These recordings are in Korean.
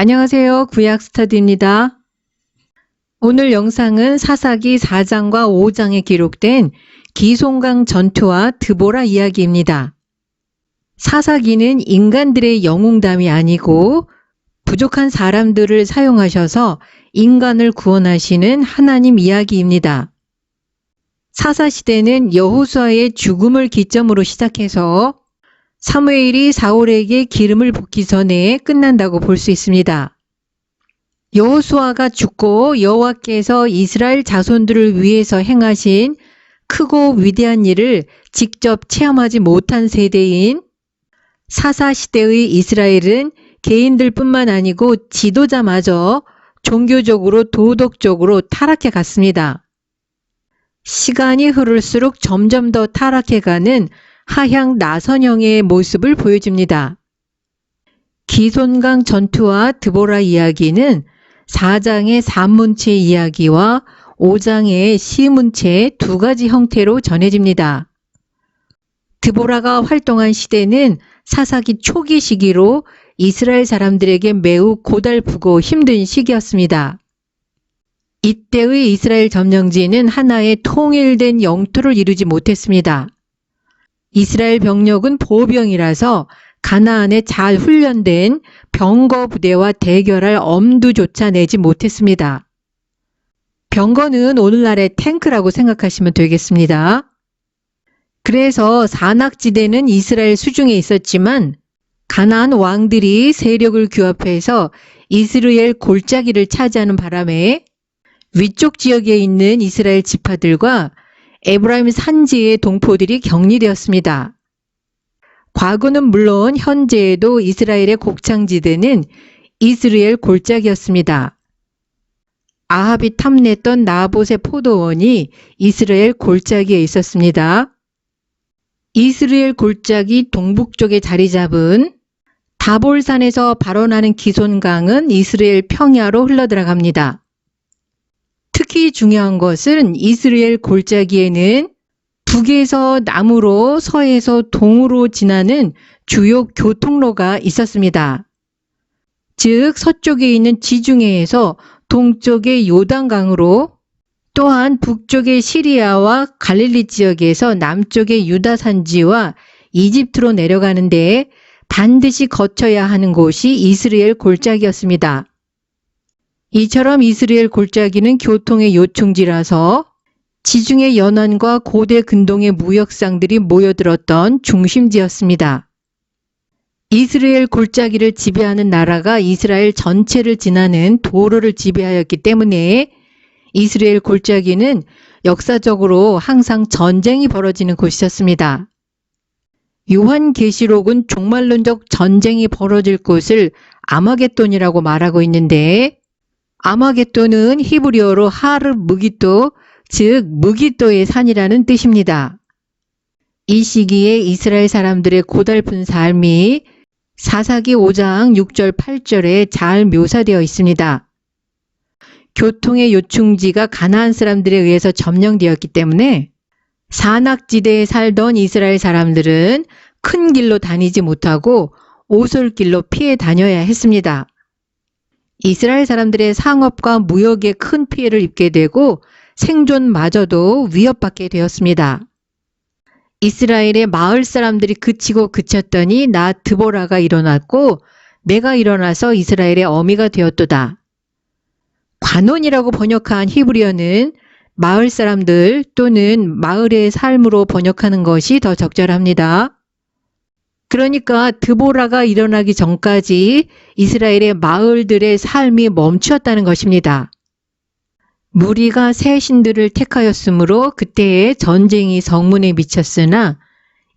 안녕하세요. 구약 스터디입니다. 오늘 영상은 사사기 4장과 5장에 기록된 기손강 전투와 드보라 이야기입니다. 사사기는 인간들의 영웅담이 아니고 부족한 사람들을 사용하셔서 인간을 구원하시는 하나님 이야기입니다. 사사시대는 여호수아의 죽음을 기점으로 시작해서 사무엘이 사울에게 기름을 붓기 전에 끝난다고 볼 수 있습니다. 여호수아가 죽고 여호와께서 이스라엘 자손들을 위해서 행하신 크고 위대한 일을 직접 체험하지 못한 세대인 사사시대의 이스라엘은 개인들뿐만 아니고 지도자마저 종교적으로 도덕적으로 타락해 갔습니다. 시간이 흐를수록 점점 더 타락해가는 하향 나선형의 모습을 보여줍니다. 기손강 전투와 드보라 이야기는 4장의 산문체 이야기와 5장의 시문체 두 가지 형태로 전해집니다. 드보라가 활동한 시대는 사사기 초기 시기로 이스라엘 사람들에게 매우 고달프고 힘든 시기였습니다. 이때의 이스라엘 점령지는 하나의 통일된 영토를 이루지 못했습니다. 이스라엘 병력은 보병이라서 가나안에 잘 훈련된 병거 부대와 대결할 엄두조차 내지 못했습니다. 병거는 오늘날의 탱크라고 생각하시면 되겠습니다. 그래서 산악지대는 이스라엘 수중에 있었지만 가나안 왕들이 세력을 규합해서 이스라엘 골짜기를 차지하는 바람에 위쪽 지역에 있는 이스라엘 지파들과 에브라임 산지의 동포들이 격리되었습니다. 과거는 물론 현재에도 이스라엘의 곡창지대는 이스라엘 골짜기였습니다. 아합이 탐냈던 나봇의 포도원이 이스라엘 골짜기에 있었습니다. 이스라엘 골짜기 동북쪽에 자리 잡은 다볼산에서 발원하는 기손강은 이스라엘 평야로 흘러들어갑니다. 특히 중요한 것은 이스라엘 골짜기에는 북에서 남으로 서에서 동으로 지나는 주요 교통로가 있었습니다. 즉 서쪽에 있는 지중해에서 동쪽의 요단강으로 또한 북쪽의 시리아와 갈릴리 지역에서 남쪽의 유다 산지와 이집트로 내려가는데 반드시 거쳐야 하는 곳이 이스라엘 골짜기였습니다. 이처럼 이스라엘 골짜기는 교통의 요충지라서 지중해 연안과 고대 근동의 무역상들이 모여들었던 중심지였습니다. 이스라엘 골짜기를 지배하는 나라가 이스라엘 전체를 지나는 도로를 지배하였기 때문에 이스라엘 골짜기는 역사적으로 항상 전쟁이 벌어지는 곳이었습니다. 요한계시록은 종말론적 전쟁이 벌어질 곳을 아마겟돈이라고 말하고 있는데 아마겟돈은 히브리어로 하르 무기또, 즉 무기또의 산이라는 뜻입니다. 이 시기에 이스라엘 사람들의 고달픈 삶이 사사기 5장 6절 8절에 잘 묘사되어 있습니다. 교통의 요충지가 가나안 사람들에 의해서 점령되었기 때문에 산악지대에 살던 이스라엘 사람들은 큰 길로 다니지 못하고 오솔길로 피해 다녀야 했습니다. 이스라엘 사람들의 상업과 무역에 큰 피해를 입게 되고 생존마저도 위협받게 되었습니다. 이스라엘의 마을 사람들이 그치고 그쳤더니 나 드보라가 일어났고 내가 일어나서 이스라엘의 어미가 되었도다. 관원이라고 번역한 히브리어는 마을 사람들 또는 마을의 삶으로 번역하는 것이 더 적절합니다. 그러니까 드보라가 일어나기 전까지 이스라엘의 마을들의 삶이 멈추었다는 것입니다. 무리가 새 신들을 택하였으므로 그때에 전쟁이 성문에 미쳤으나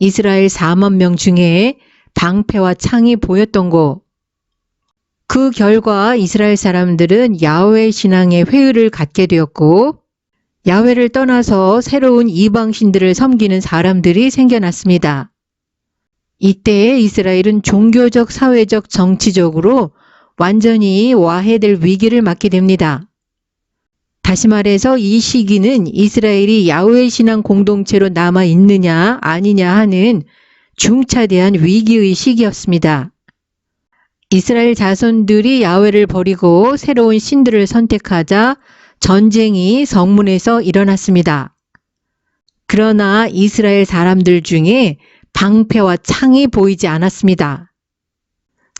이스라엘 4만 명 중에 방패와 창이 보였던 곳. 그 결과 이스라엘 사람들은 야훼 신앙의 회의를 갖게 되었고 야훼를 떠나서 새로운 이방 신들을 섬기는 사람들이 생겨났습니다. 이때 이스라엘은 종교적, 사회적, 정치적으로 완전히 와해될 위기를 맞게 됩니다. 다시 말해서 이 시기는 이스라엘이 야훼 신앙 공동체로 남아 있느냐 아니냐 하는 중차대한 위기의 시기였습니다. 이스라엘 자손들이 야훼를 버리고 새로운 신들을 선택하자 전쟁이 성문에서 일어났습니다. 그러나 이스라엘 사람들 중에 방패와 창이 보이지 않았습니다.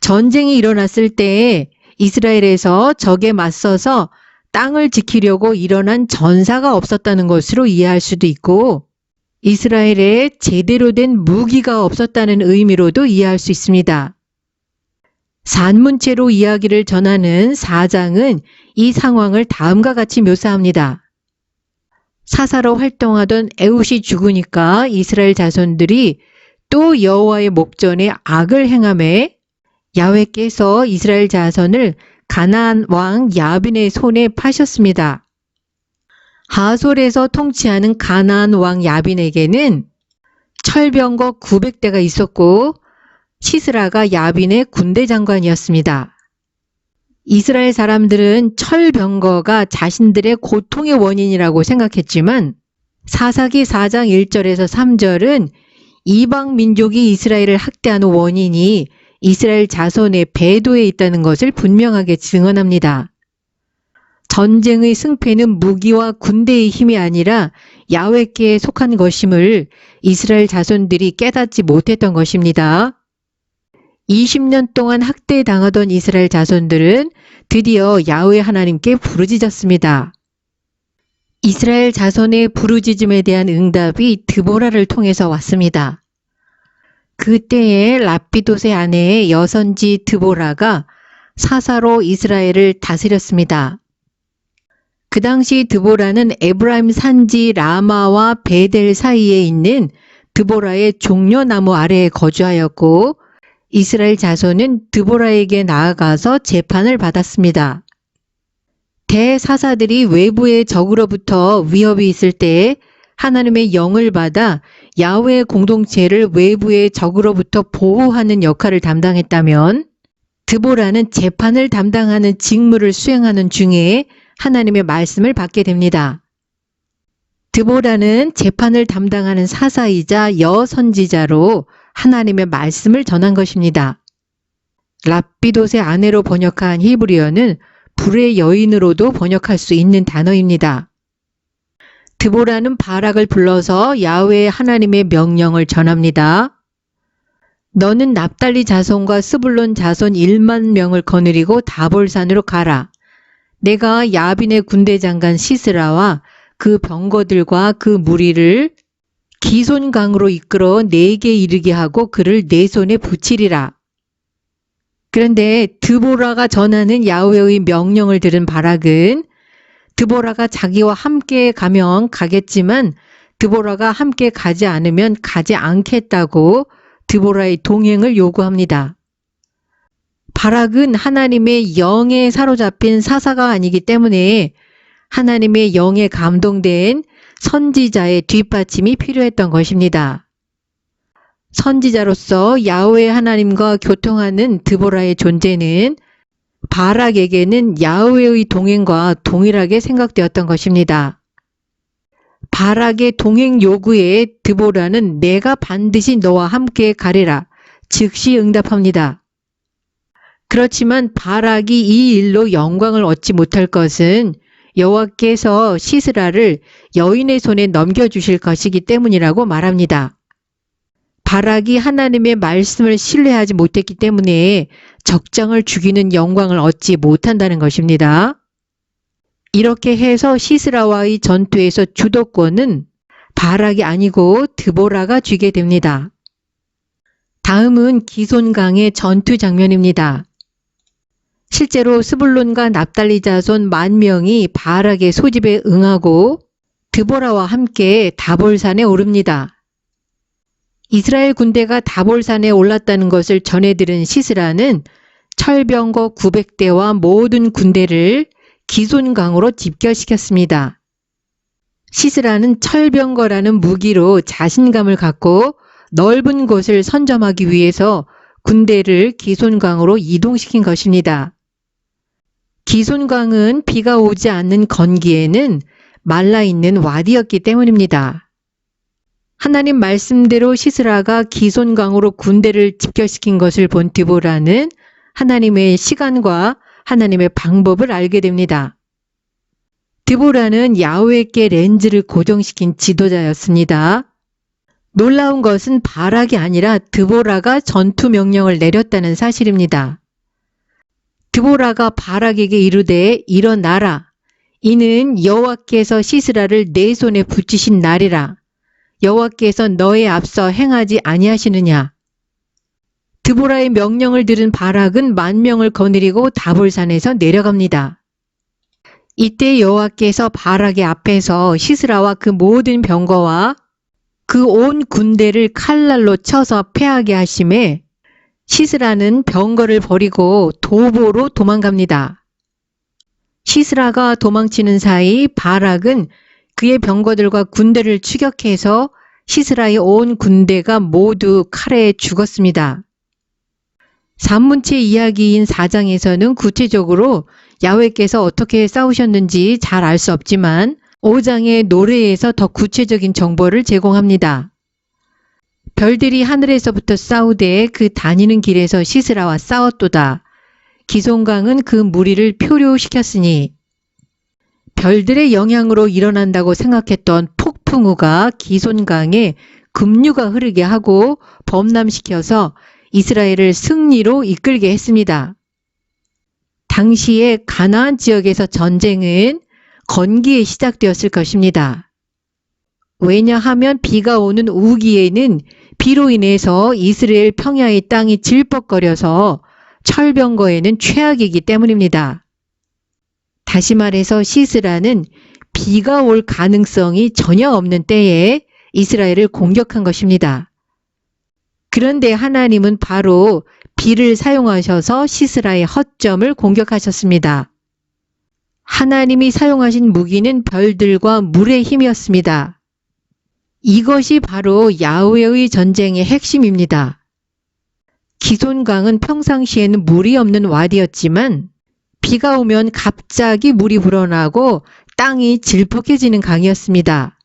전쟁이 일어났을 때에 이스라엘에서 적에 맞서서 땅을 지키려고 일어난 전사가 없었다는 것으로 이해할 수도 있고, 이스라엘에 제대로 된 무기가 없었다는 의미로도 이해할 수 있습니다. 산문체로 이야기를 전하는 4장은 이 상황을 다음과 같이 묘사합니다. 사사로 활동하던 에훗이 죽으니까 이스라엘 자손들이 또 여호와의 목전에 악을 행하매 야훼께서 이스라엘 자손을 가나안 왕 야빈의 손에 파셨습니다. 하솔에서 통치하는 가나안 왕 야빈에게는 철병거 900대가 있었고 시스라가 야빈의 군대 장관이었습니다. 이스라엘 사람들은 철병거가 자신들의 고통의 원인이라고 생각했지만 사사기 4장 1절에서 3절은 이방 민족이 이스라엘을 학대하는 원인이 이스라엘 자손의 배도에 있다는 것을 분명하게 증언합니다. 전쟁의 승패는 무기와 군대의 힘이 아니라 야훼께 속한 것임을 이스라엘 자손들이 깨닫지 못했던 것입니다. 20년 동안 학대당하던 이스라엘 자손들은 드디어 야훼 하나님께 부르짖었습니다. 이스라엘 자손의 부르짖음에 대한 응답이 드보라를 통해서 왔습니다. 그때에 라피돗의 아내의 여선지 드보라가 사사로 이스라엘을 다스렸습니다. 그 당시 드보라는 에브라임 산지 라마와 베델 사이에 있는 드보라의 종려나무 아래에 거주하였고, 이스라엘 자손은 드보라에게 나아가서 재판을 받았습니다. 대사사들이 외부의 적으로부터 위협이 있을 때 하나님의 영을 받아 야훼 공동체를 외부의 적으로부터 보호하는 역할을 담당했다면, 드보라는 재판을 담당하는 직무를 수행하는 중에 하나님의 말씀을 받게 됩니다. 드보라는 재판을 담당하는 사사이자 여선지자로 하나님의 말씀을 전한 것입니다. 라피돗의 아내로 번역한 히브리어는 불의 여인으로도 번역할 수 있는 단어입니다. 드보라는 바락을 불러서 야훼 하나님의 명령을 전합니다. 너는 납달리 자손과 스불론 자손 1만 명을 거느리고 다볼산으로 가라. 내가 야빈의 군대 장관 시스라와 그 병거들과 그 무리를 기손강으로 이끌어 내게 이르게 하고 그를 내 손에 붙이리라. 그런데 드보라가 전하는 야훼의 명령을 들은 바락은 드보라가 자기와 함께 가면 가겠지만 드보라가 함께 가지 않으면 가지 않겠다고 드보라의 동행을 요구합니다. 바락은 하나님의 영에 사로잡힌 사사가 아니기 때문에 하나님의 영에 감동된 선지자의 뒷받침이 필요했던 것입니다. 선지자로서 야훼 하나님과 교통하는 드보라의 존재는 바락에게는 야훼의 동행과 동일하게 생각되었던 것입니다. 바락의 동행 요구에 드보라는 내가 반드시 너와 함께 가리라 즉시 응답합니다. 그렇지만 바락이 이 일로 영광을 얻지 못할 것은 여호와께서 시스라를 여인의 손에 넘겨주실 것이기 때문이라고 말합니다. 바락이 하나님의 말씀을 신뢰하지 못했기 때문에 적장을 죽이는 영광을 얻지 못한다는 것입니다. 이렇게 해서 시스라와의 전투에서 주도권은 바락이 아니고 드보라가 쥐게 됩니다. 다음은 기손강의 전투 장면입니다. 실제로 스불론과 납달리 자손 10,000명이 바락의 소집에 응하고 드보라와 함께 다볼산에 오릅니다. 이스라엘 군대가 다볼산에 올랐다는 것을 전해들은 시스라는 철병거 900대와 모든 군대를 기손강으로 집결시켰습니다. 시스라는 철병거라는 무기로 자신감을 갖고 넓은 곳을 선점하기 위해서 군대를 기손강으로 이동시킨 것입니다. 기손강은 비가 오지 않는 건기에는 말라있는 와디였기 때문입니다. 하나님 말씀대로 시스라가 기손강으로 군대를 집결시킨 것을 본 드보라는 하나님의 시간과 하나님의 방법을 알게 됩니다. 드보라는 야훼께 렌즈를 고정시킨 지도자였습니다. 놀라운 것은 바락이 아니라 드보라가 전투 명령을 내렸다는 사실입니다. 드보라가 바락에게 이르되 일어나라. 이는 여호와께서 시스라를 내 손에 붙이신 날이라. 여호와께서 너의 앞서 행하지 아니하시느냐. 드보라의 명령을 들은 바락은 10,000명을 거느리고 다볼산에서 내려갑니다. 이때 여호와께서 바락의 앞에서 시스라와 그 모든 병거와 그 온 군대를 칼날로 쳐서 패하게 하심에 시스라는 병거를 버리고 도보로 도망갑니다. 시스라가 도망치는 사이 바락은 그의 병거들과 군대를 추격해서 시스라의 온 군대가 모두 칼에 죽었습니다. 산문체 이야기인 4장에서는 구체적으로 야훼께서 어떻게 싸우셨는지 잘 알 수 없지만 5장의 노래에서 더 구체적인 정보를 제공합니다. 별들이 하늘에서부터 싸우되 그 다니는 길에서 시스라와 싸웠도다. 기손강은 그 무리를 표류시켰으니 별들의 영향으로 일어난다고 생각했던 폭풍우가 기손강에 급류가 흐르게 하고 범람시켜서 이스라엘을 승리로 이끌게 했습니다. 당시에 가나안 지역에서 전쟁은 건기에 시작되었을 것입니다. 왜냐하면 비가 오는 우기에는 비로 인해서 이스라엘 평야의 땅이 질퍽거려서 철병거에는 최악이기 때문입니다. 다시 말해서 시스라는 비가 올 가능성이 전혀 없는 때에 이스라엘을 공격한 것입니다. 그런데 하나님은 바로 비를 사용하셔서 시스라의 허점을 공격하셨습니다. 하나님이 사용하신 무기는 별들과 물의 힘이었습니다. 이것이 바로 야훼의 전쟁의 핵심입니다. 기손강은 평상시에는 물이 없는 와디였지만 비가 오면 갑자기 물이 불어나고 땅이 질퍽해지는 강이었습니다.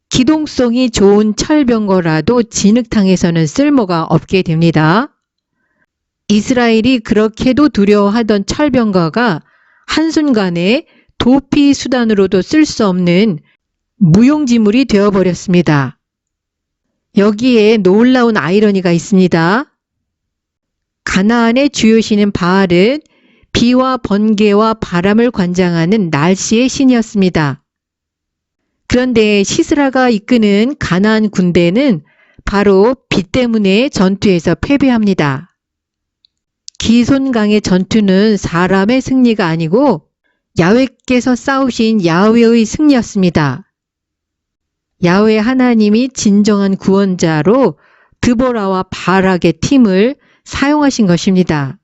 기동성이 좋은 철병거라도 진흙탕에서는 쓸모가 없게 됩니다. 이스라엘이 그렇게도 두려워하던 철병거가 한순간에 도피 수단으로도 쓸 수 없는 무용지물이 되어버렸습니다. 여기에 놀라운 아이러니가 있습니다. 가나안의 주요신인 바알은 비와 번개와 바람을 관장하는 날씨의 신이었습니다. 그런데 시스라가 이끄는 가나안 군대는 바로 비 때문에 전투에서 패배합니다. 기손강의 전투는 사람의 승리가 아니고 야훼께서 싸우신 야훼의 승리였습니다. 야훼 하나님이 진정한 구원자로 드보라와 바락의 팀을 사용하신 것입니다.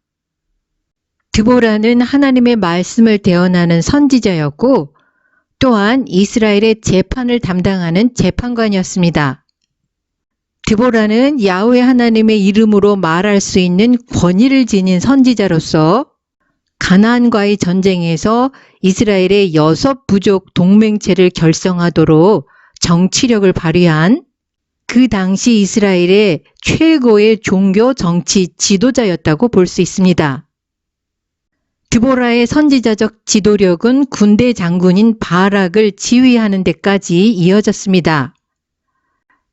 드보라는 하나님의 말씀을 대언하는 선지자였고 또한 이스라엘의 재판을 담당하는 재판관이었습니다. 드보라는 야훼 하나님의 이름으로 말할 수 있는 권위를 지닌 선지자로서 가나안과의 전쟁에서 이스라엘의 6부족 동맹체를 결성하도록 정치력을 발휘한 그 당시 이스라엘의 최고의 종교 정치 지도자였다고 볼 수 있습니다. 드보라의 선지자적 지도력은 군대 장군인 바락을 지휘하는 데까지 이어졌습니다.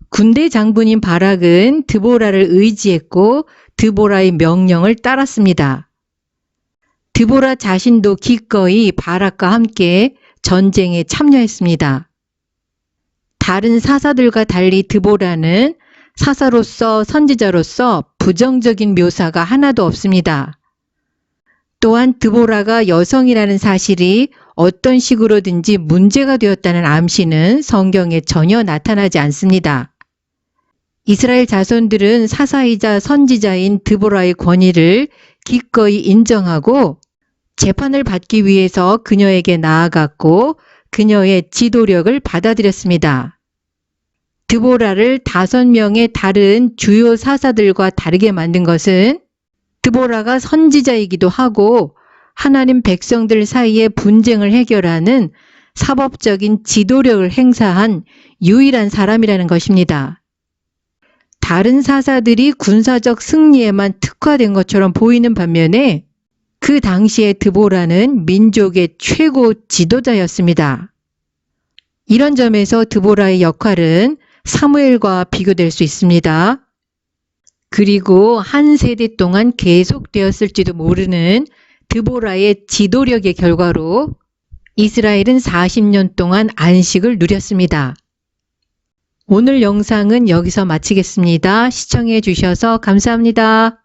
군대 장군인 바락은 드보라를 의지했고 드보라의 명령을 따랐습니다. 드보라 자신도 기꺼이 바락과 함께 전쟁에 참여했습니다. 다른 사사들과 달리 드보라는 사사로서 선지자로서 부정적인 묘사가 하나도 없습니다. 또한 드보라가 여성이라는 사실이 어떤 식으로든지 문제가 되었다는 암시는 성경에 전혀 나타나지 않습니다. 이스라엘 자손들은 사사이자 선지자인 드보라의 권위를 기꺼이 인정하고 재판을 받기 위해서 그녀에게 나아갔고 그녀의 지도력을 받아들였습니다. 드보라를 5명의 다른 주요 사사들과 다르게 만든 것은 드보라가 선지자이기도 하고 하나님 백성들 사이의 분쟁을 해결하는 사법적인 지도력을 행사한 유일한 사람이라는 것입니다. 다른 사사들이 군사적 승리에만 특화된 것처럼 보이는 반면에 그 당시에 드보라는 민족의 최고 지도자였습니다. 이런 점에서 드보라의 역할은 사무엘과 비교될 수 있습니다. 그리고 한 세대 동안 계속되었을지도 모르는 드보라의 지도력의 결과로 이스라엘은 40년 동안 안식을 누렸습니다. 오늘 영상은 여기서 마치겠습니다. 시청해 주셔서 감사합니다.